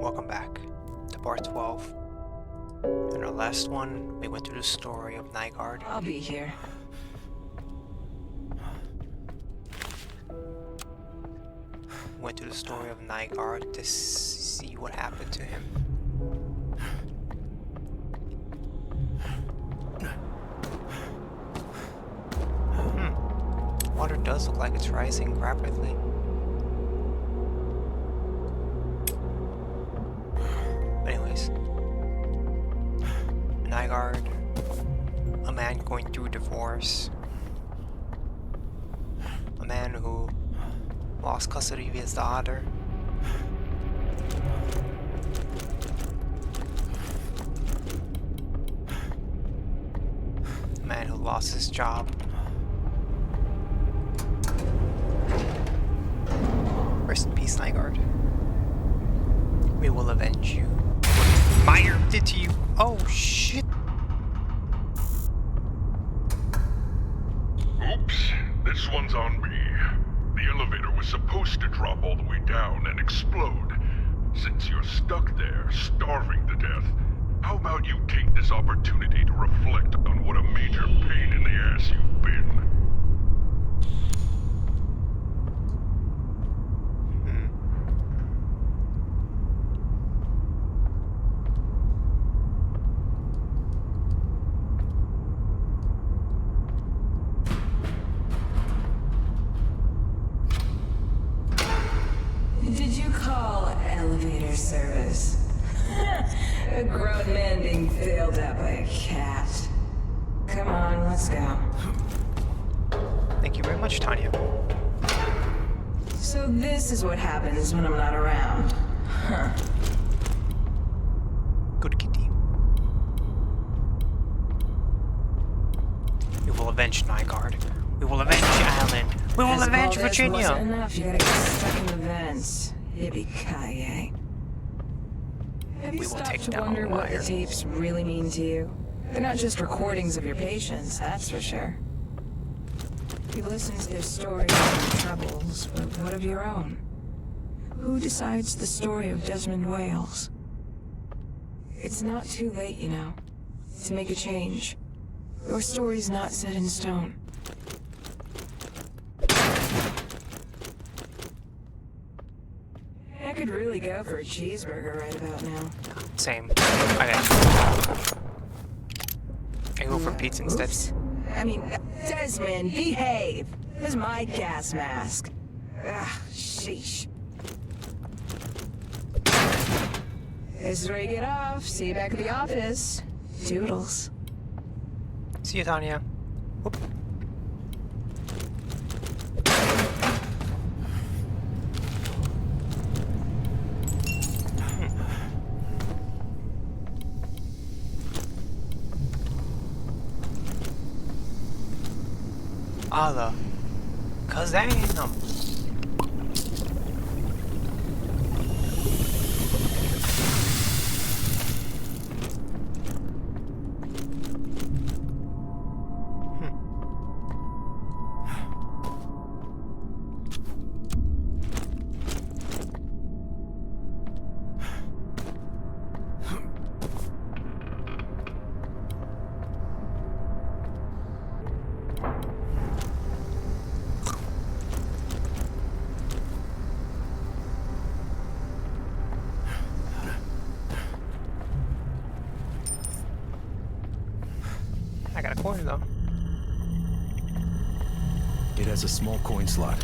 welcome back to part 12. In our last one, we went through the story of Nygaard. I'll be here. We went through the story of Nygaard to see what happened to him. Water does look like it's rising rapidly. But anyways, Nygaard, a man going through divorce, a man who lost custody of his daughter, a man who lost his job. Rest in peace, Nygaard. We will avenge you. Meyer did to you. Oh shit. Oops, this one's on me. The elevator was supposed to drop all the way down and explode. Since you're stuck there, starving to death, how about you take this opportunity to reflect on what a major pain in the ass you've been? Did you call elevator service? A grown man being bailed out by a cat. Come on, let's go. Thank you very much, Tanya. So this is what happens when I'm not around. Huh. Good kitty. We will avenge Nygaard. We will avenge Alan. We will avenge Virginia. Wasn't enough. You gotta get stuck in the vents. Yippee-ki-yay. Have you We will stopped take to down wonder what the Meyer. tapes really mean to you? They're not just recordings of your patients, that's for sure. You've listened to their stories and their troubles, but what of your own? Who decides the story of Desmond Wales? It's not too late, you know, to make a change. Your story's not set in stone. I could really go for a cheeseburger right about now. Same. I go for pizza instead. Oops. I mean, Desmond, behave! This is my gas mask. Ah, sheesh. This is where you get off. See you back at the office. Toodles. See you, Tanya. Whoop. Allah. Kazam! I got a coin though. It has a small coin slot.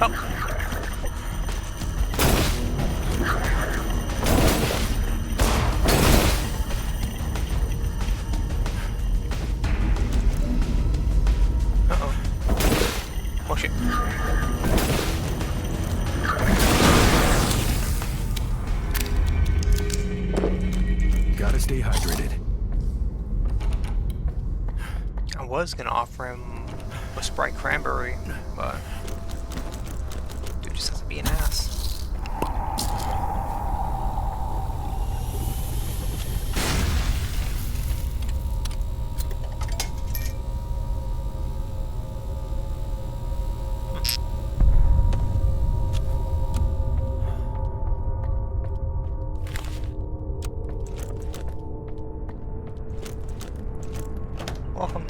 Oh. Uh-oh. Oh shit. Gotta stay hydrated. I was gonna offer him a Sprite Cranberry, but dude just has to be an ass.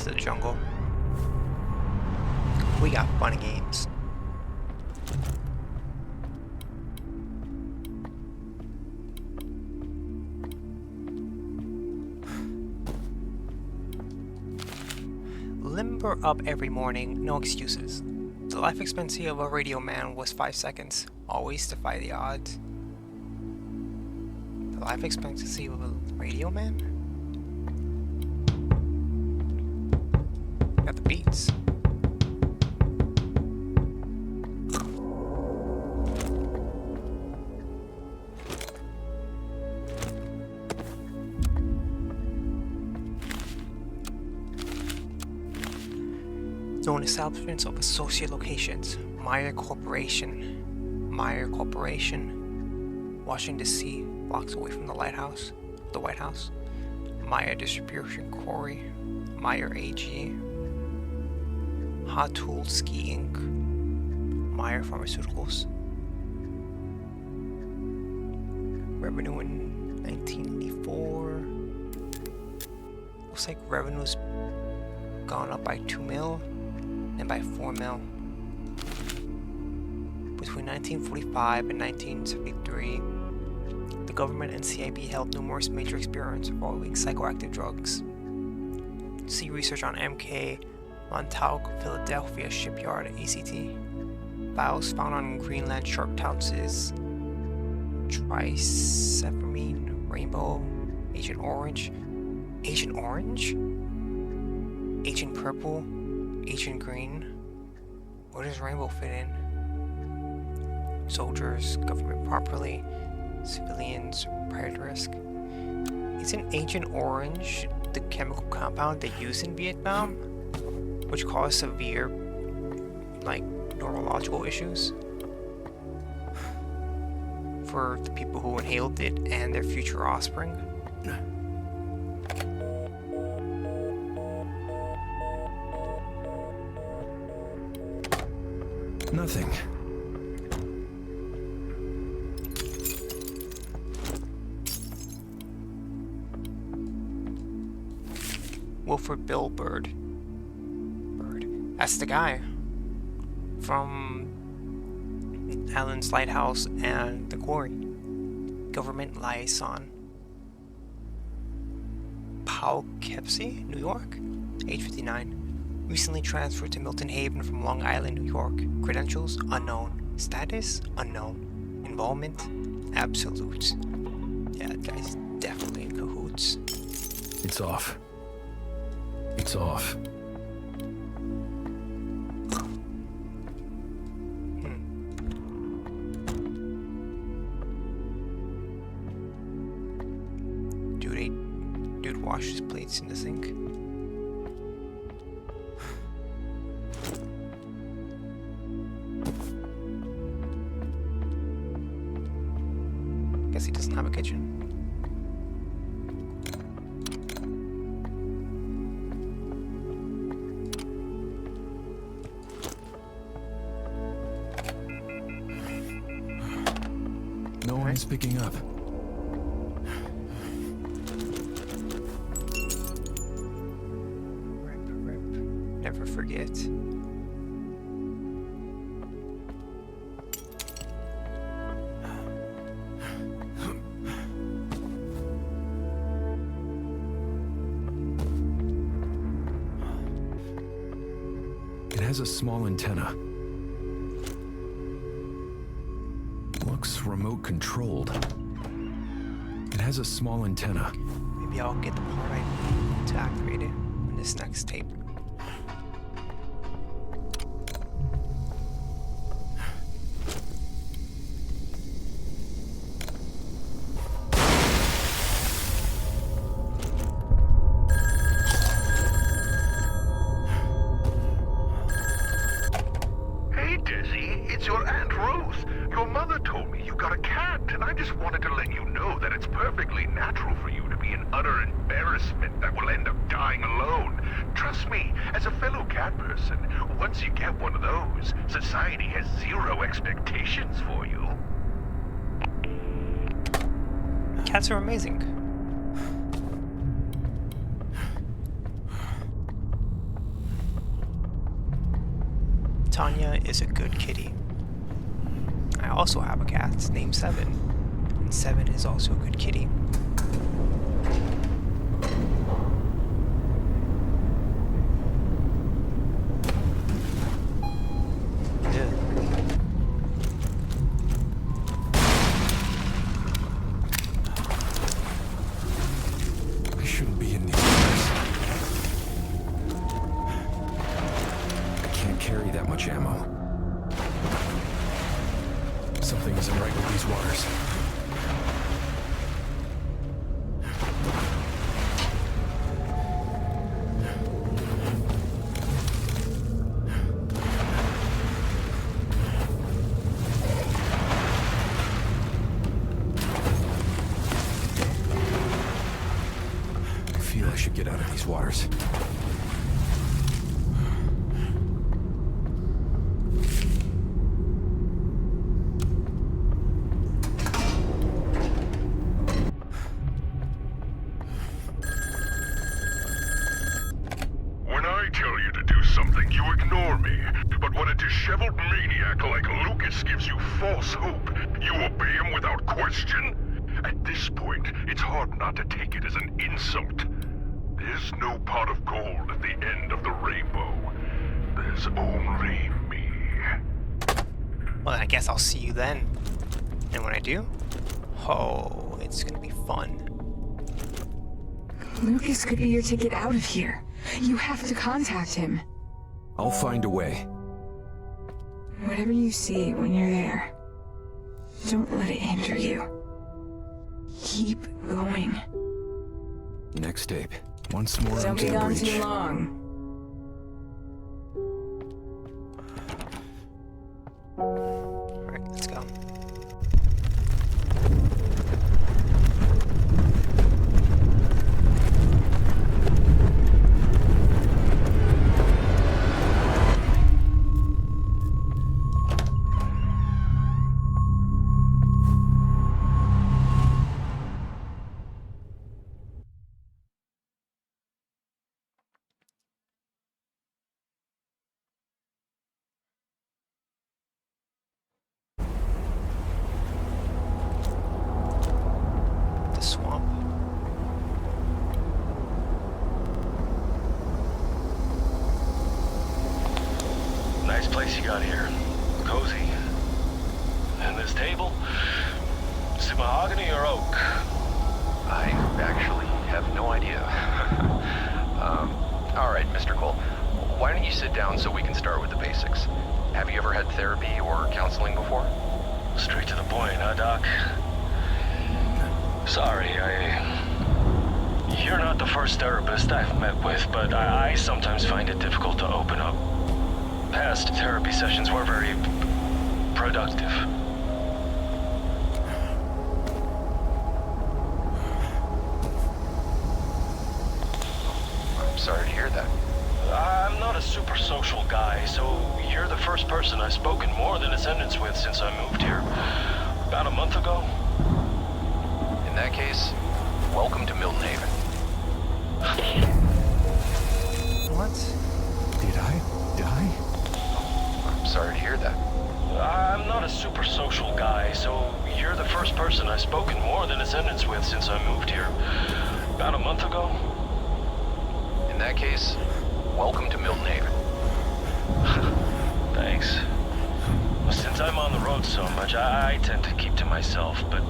into the jungle. We got fun and games. Limber up every morning, no excuses. The life expectancy of a radio man was 5 seconds. Always defy the odds. The life expectancy of a radio man? Got the beats. Known establishments of associate locations. Meyer Corporation. Washington D.C., blocks away from the White House. Meyer Distribution Quarry. Meyer AG. Hot Tool Ski Inc. Meyer Pharmaceuticals. Revenue in 1984. Looks like revenue's gone up by 2 mil. And by 4 mil. Between 1945 and 1973, the government and CIB held numerous major experiments involving psychoactive drugs. See research on MK Montauk, Philadelphia Shipyard, ACT. Files found on Greenland shark touches, tricephamine, rainbow, Agent Orange, Agent Purple, Agent Green. Where does rainbow fit in? Soldiers, government properly, civilians, private risk. Isn't Agent Orange the chemical compound they used in Vietnam, which caused severe, neurological issues for the people who inhaled it and their future offspring? Nothing. Wilford Bill Bird. That's the guy from Allen's Lighthouse and the Quarry. Government liaison. Poughkeepsie, New York. Age 59. Recently transferred to Milton Haven from Long Island, New York. Credentials unknown. Status unknown. Involvement absolute. Yeah, that guy's definitely in cahoots. It's off. It's off. Dude washed his plates in the sink. Guess he doesn't have a kitchen. No one is picking up. Rip. Never forget. It has a small antenna. Looks remote controlled. It has a small antenna. Maybe I'll get the part I need to activate it in this next tape. Hey, Desi, it's your Aunt Ruth. Your mother told me you got a cat, and I just wanted to let you know that it's perfectly natural for you to be an utter embarrassment that will end up dying alone. Trust me, as a fellow cat person, once you get one of those, society has zero expectations for you. Cats are amazing. Tanya is a good kitty. I also have a cat named Seven, and Seven is also a good kitty. I shouldn't be in these waters. I can't carry that much ammo. Something isn't right with these waters. I feel I should get out of these waters. When I tell you to do something, you ignore me. But when a disheveled maniac like Lucas gives you false hope, you obey him without question? At this point, it's hard not to take it as an insult. There's no pot of gold at the end of the rainbow. There's only me. Well, I guess I'll see you then. And when I do, oh, it's gonna be fun. Lucas could be your ticket out of here. You have to contact him. I'll find a way. Whatever you see when you're there, don't let it hinder you. Keep going. Next tape. Once more Don't onto be the gone breach. too long. Alright, let's go. The swamp. Nice place you got here. Cozy. And this table? Is it mahogany or oak? I actually have no idea. All right, Mr. Cole. Why don't you sit down so we can start with the basics? Have you ever had therapy or counseling before? Straight to the point, huh, Doc? Sorry, You're not the first therapist I've met with, but I sometimes find it difficult to open up. Past therapy sessions were very productive. I'm sorry to hear that. I'm not a super social guy, so you're the first person I've spoken more than a sentence with since I moved here. About a month ago. In that case, welcome to Milton Haven. What? Did I die? I'm sorry to hear that. I'm not a super social guy, so you're the first person I've spoken more than a sentence with since I moved here. About a month ago. In that case, welcome to Milton Haven. Thanks. Well, since I'm on the road so much, I tend to keep to myself, but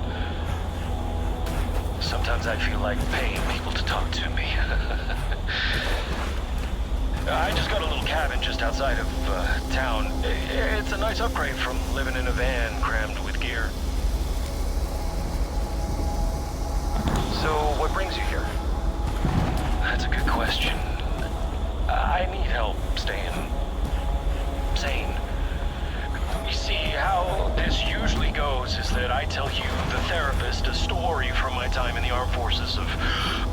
sometimes I feel like paying people to talk to me. I just got a little cabin just outside of town. It's a nice upgrade from living in a van crammed with gear. So, what brings you here? That's a good question. I need help staying sane. You see, how this usually goes is that I tell you, the therapist, a story from my time in the armed forces of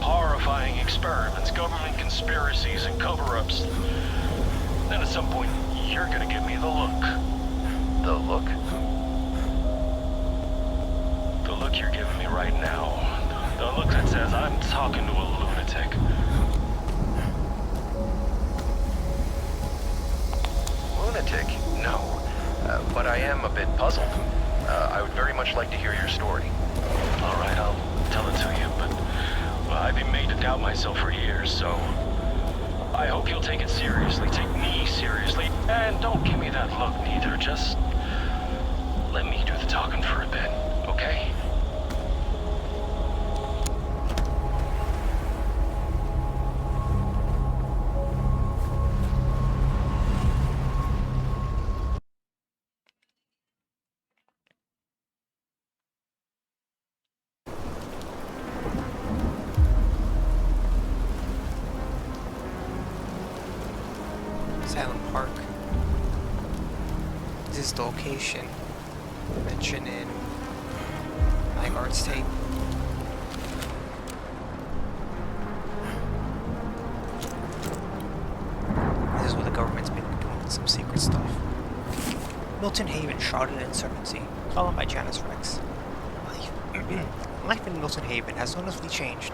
horrifying experiments, government conspiracies, and cover-ups. Then at some point, you're gonna give me the look. The look? The look you're giving me right now. The look that says I'm talking to a lunatic. lunatic, no. But I am a bit puzzled. I would very much like to hear your story. All right, I'll tell it to you, but well, I've been made to doubt myself for years, so I hope you'll take it seriously. Take me seriously, and don't give me that look neither. Just let me do the talking for a bit, okay? Silent Park. This is the location mentioned in Nygaard's tape. This is where the government's been doing some secret stuff. Milton Haven shrouded in uncertainty, followed by Janus Rex. Life in Milton Haven has noticeably changed.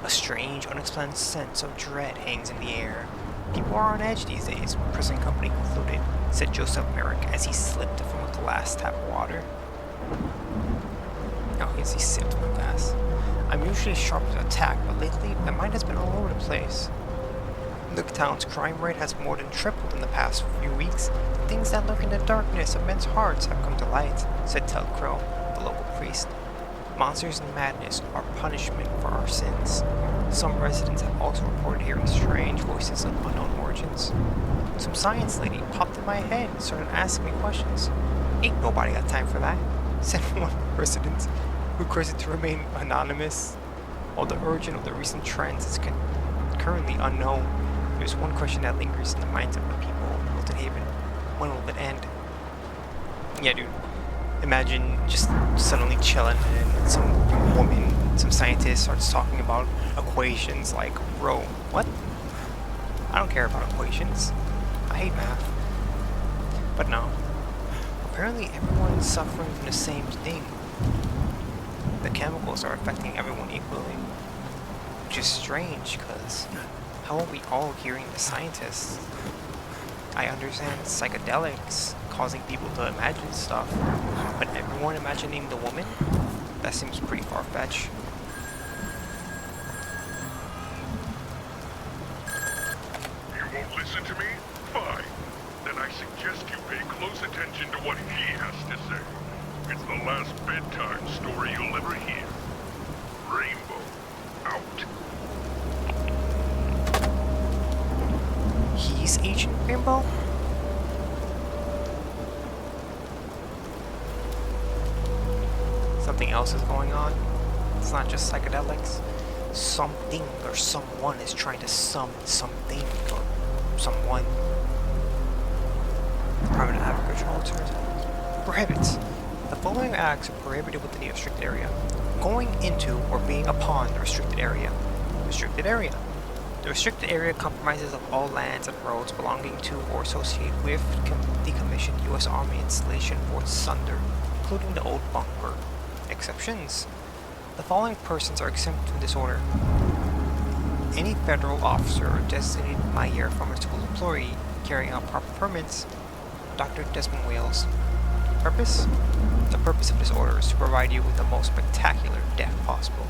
A strange, unexplained sense of dread hangs in the air. People are on edge these days, prison company concluded, said Joseph Merrick as he slipped from a glass tap of water. Oh, he sipped from a glass. I'm usually sharp to attack, but lately my mind has been all over the place. The town's crime rate has more than tripled in the past few weeks. Things that lurk in the darkness of men's hearts have come to light, said Tel Crow, the local priest. Monsters and madness are punishment for our sins. Some residents have also reported hearing strange voices of unknown origins. Some science lady popped in my head and started asking me questions. Ain't nobody got time for that, said one resident, who requested to remain anonymous. While the origin of the recent trends is currently unknown, there's one question that lingers in the minds of the people of Milton Haven. When will it end? Yeah, dude. Imagine just suddenly chilling and some woman, some scientist starts talking about equations like, bro, what? I don't care about equations. I hate math. But no. Apparently everyone's suffering from the same thing. The chemicals are affecting everyone equally. Which is strange, because how are we all hearing the scientists? I understand psychedelics causing people to imagine stuff, but everyone imagining the woman? That seems pretty far-fetched. You won't listen to me? Fine. Then I suggest you pay close attention to what he has to say. It's the last bedtime story you'll ever hear. Rainbow. Out. He's Agent Rainbow? Something else is going on. It's not just psychedelics. Something or someone is trying to summon something or someone. Department of Agricultural Tourism prohibits. The following acts are prohibited within the restricted area. Going into or being upon the restricted area. Restricted area. The restricted area comprises of all lands and roads belonging to or associated with the decommissioned U.S. Army installation Fort Sunder, including the old bunker. Exceptions. The following persons are exempt from this order. Any federal officer or designated Mayer pharmaceutical employee carrying out proper permits. Dr. Desmond Wales. Purpose? The purpose of this order is to provide you with the most spectacular death possible.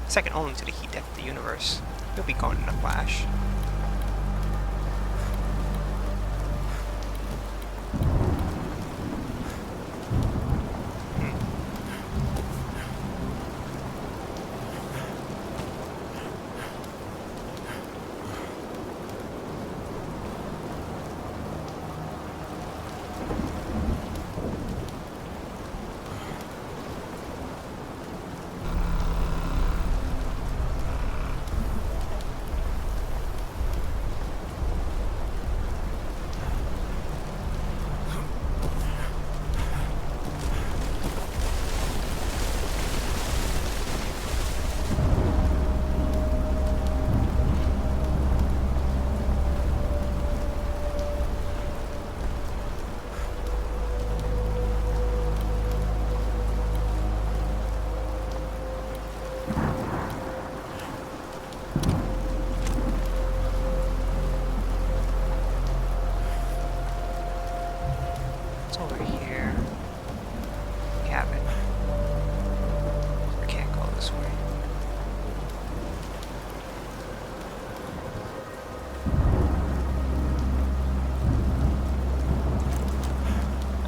Second only to the heat death of the universe. You'll be gone in a flash. over here? Cabin. I can't go this way.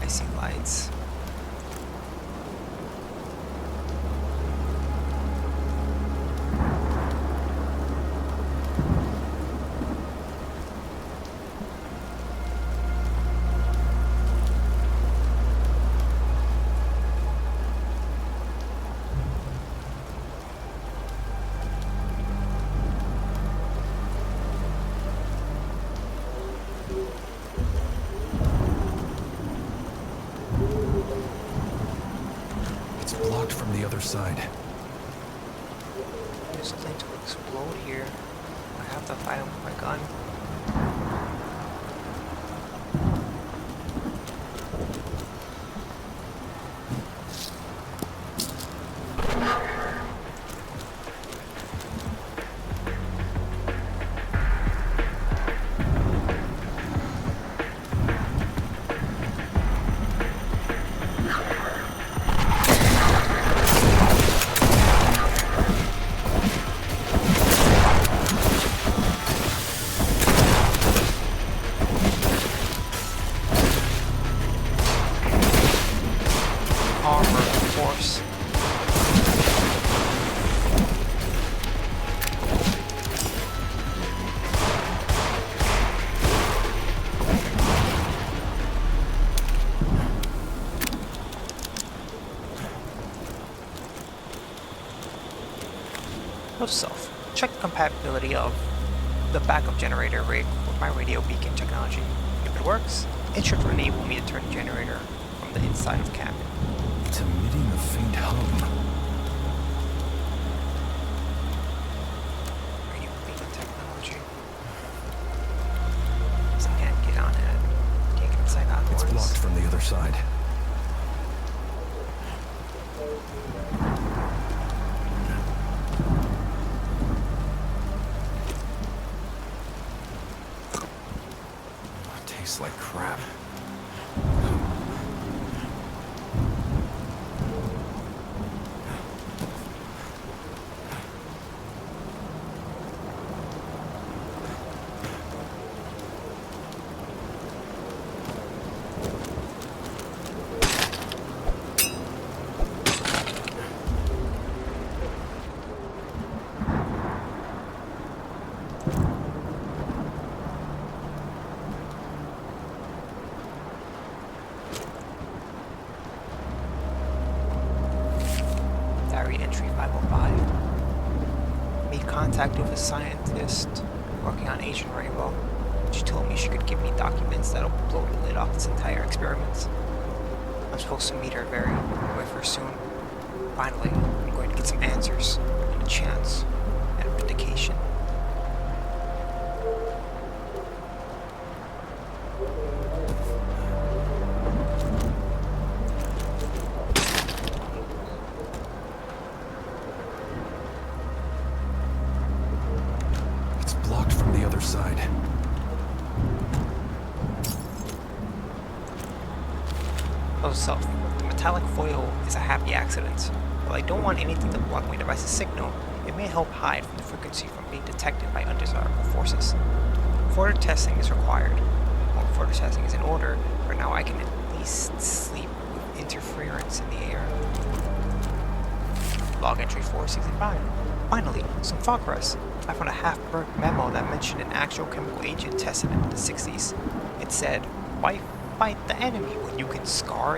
I see lights. It's blocked from the other side. There's something to explode here. I have to fight him with my gun. Armor, of course. Note to self. Check the compatibility of the backup generator rig with my radio beacon technology. If it works, it should enable me to turn the generator from the inside of the cabin. It's emitting a faint hum. Radio beacon technology. So I can't get on it. Can't get inside outdoors. It's blocked from the other side. Tastes like crap. Diary entry 505. Made contact with a scientist working on Agent Rainbow. She told me she could give me documents that'll blow the lid off this entire experiment. I'm supposed to meet her with her soon. Finally, I'm going to get some answers and a chance at vindication. It's blocked from the other side. Oh, self. The metallic foil is a happy accident. While I don't want anything to block my device's signal, it may help hide from the frequency from being detected by undesirable forces. Further testing is required. Well, further testing is in order, for now I can at least sleep with interference in the air. Log entry 465. Finally, some progress. I found a half-burnt memo that mentioned an actual chemical agent tested in the 60s. It said, "Why fight the enemy when you can scare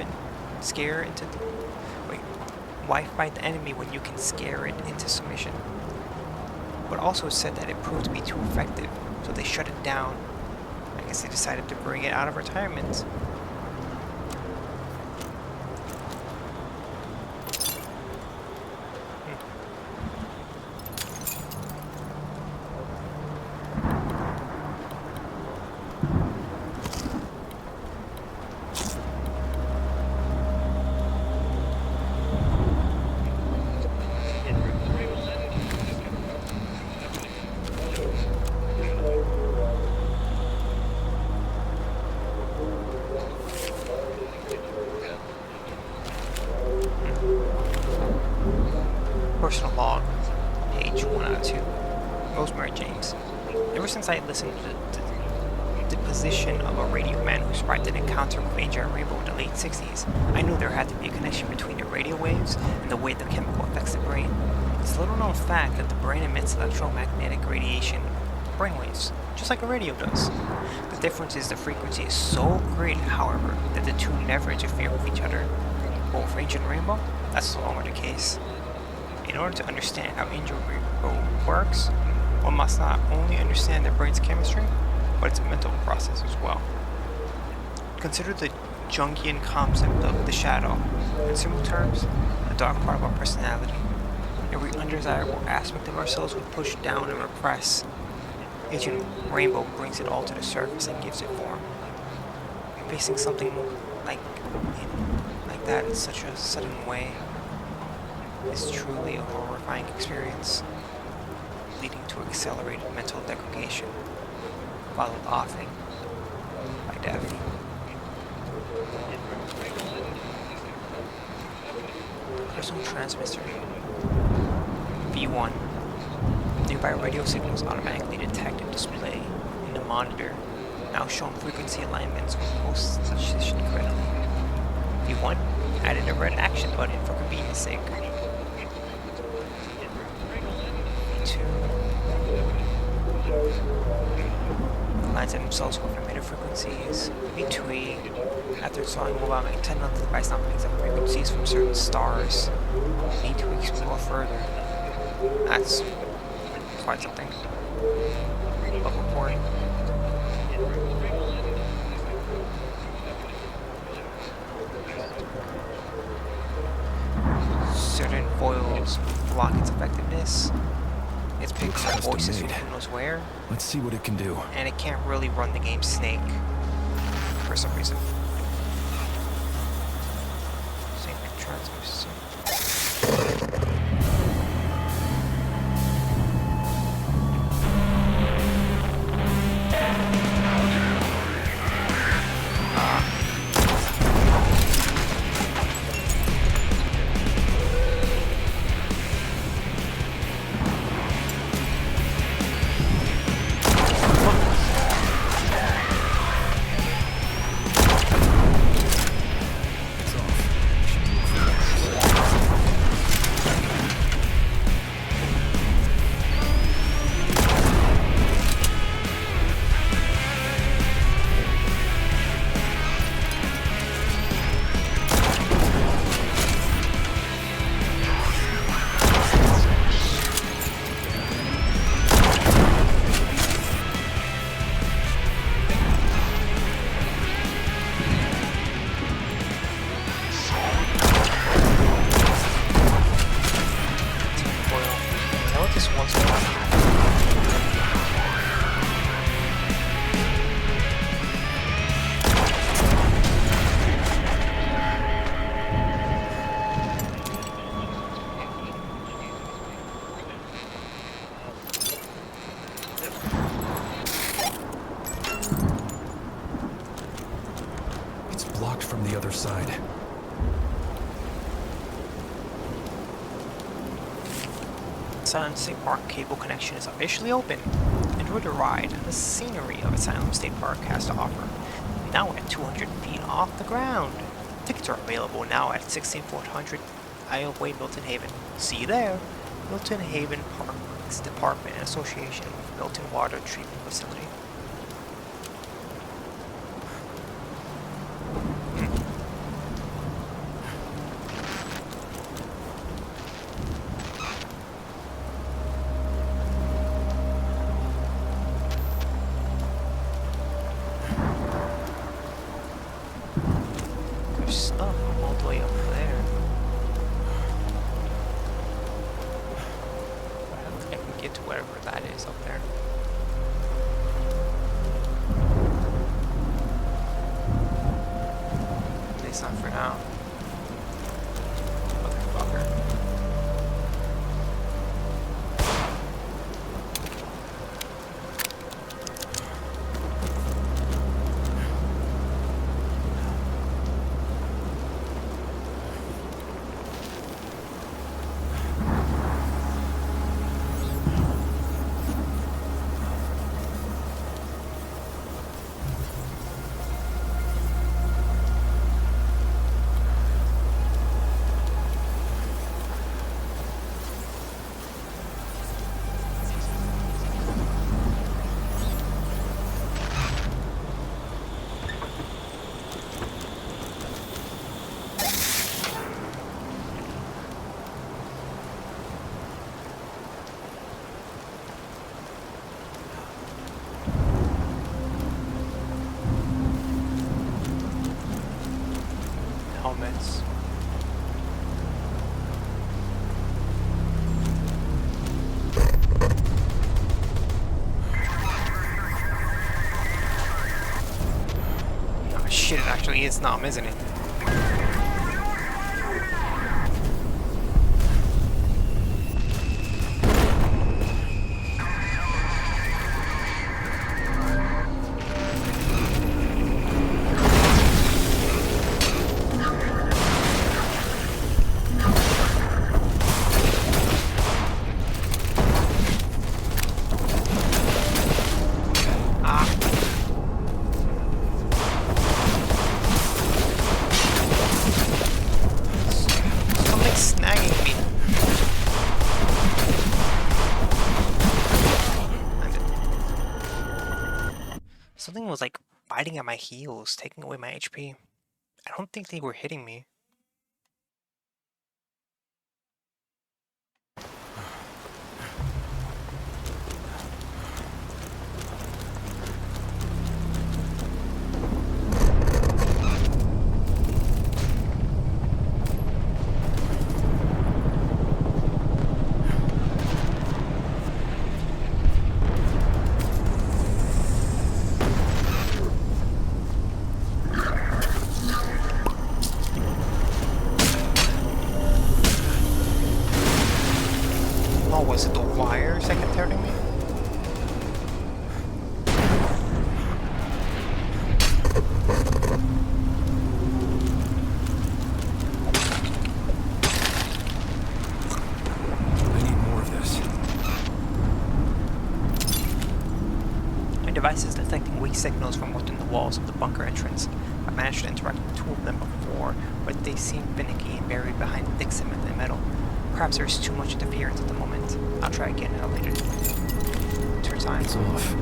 it into submission?" But also said that it proved to be too effective, so they shut it down. I guess they decided to bring it out of retirement. since I listened to the position of a radio man who survived an encounter with Agent Rainbow in the late 60s, I knew there had to be a connection between the radio waves and the way the chemical affects the brain. It's a little known fact that the brain emits electromagnetic radiation brainwaves, just like a radio does. The difference is the frequency is so great, however, that the two never interfere with each other. But with Agent Rainbow, that's no longer the case. In order to understand how Agent Rainbow works, one must not only understand the brain's chemistry, but its mental process as well. Consider the Jungian concept of the shadow. In simple terms, a dark part of our personality. Every undesirable aspect of ourselves we push down and repress. Agent Rainbow brings it all to the surface and gives it form. Facing something like that in such a sudden way is truly a horrifying experience, leading to accelerated mental degradation, followed often by death. Personal transmitter V1. Nearby radio signals automatically detect and display in the monitor, now showing frequency alignments with positioned correctly. V1 added a red action button for convenience sake. V2 aligns themselves with emitter frequencies. V2E, after installing mobile antenna, the device now picks up frequencies from certain stars. Need to explore further. That's quite something. But reporting. Certain foils block its effectiveness. It's picking up voices from who knows where. Let's see what it can do. And it can't really run the game Snake for some reason. Same transmission. From the other side. Asylum State Park cable connection is officially open. Enjoy the ride and the scenery of Asylum State Park has to offer. Now at 200 feet off the ground. Tickets are available now at 16400 Isle Way, Milton Haven. See you there. Milton Haven Parks Department in association with Milton Water Treatment Facility. helmets. Oh shit, it actually is Nom, isn't it? Something was like biting at my heels, taking away my HP. I don't think they were hitting me. Was it the wires that kept hurting me? I need more of this. My device is detecting weak signals from within the walls of the bunker entrance. I managed to interact with two of them before, but they seem finicky and buried behind thick cement and metal. Perhaps there's too much interference at the moment. I'll try again at a later time. It's off.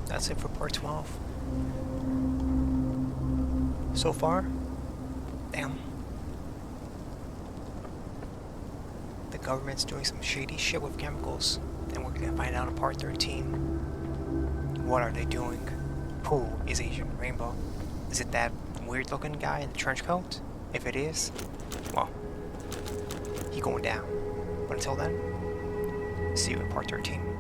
That's it for part 12. So far, damn. government's doing some shady shit with chemicals, and we're gonna find out in part 13. What are they doing? Who is Agent Rainbow? Is it that weird looking guy in the trench coat? If it is, well, he going down. But until then, see you in part 13.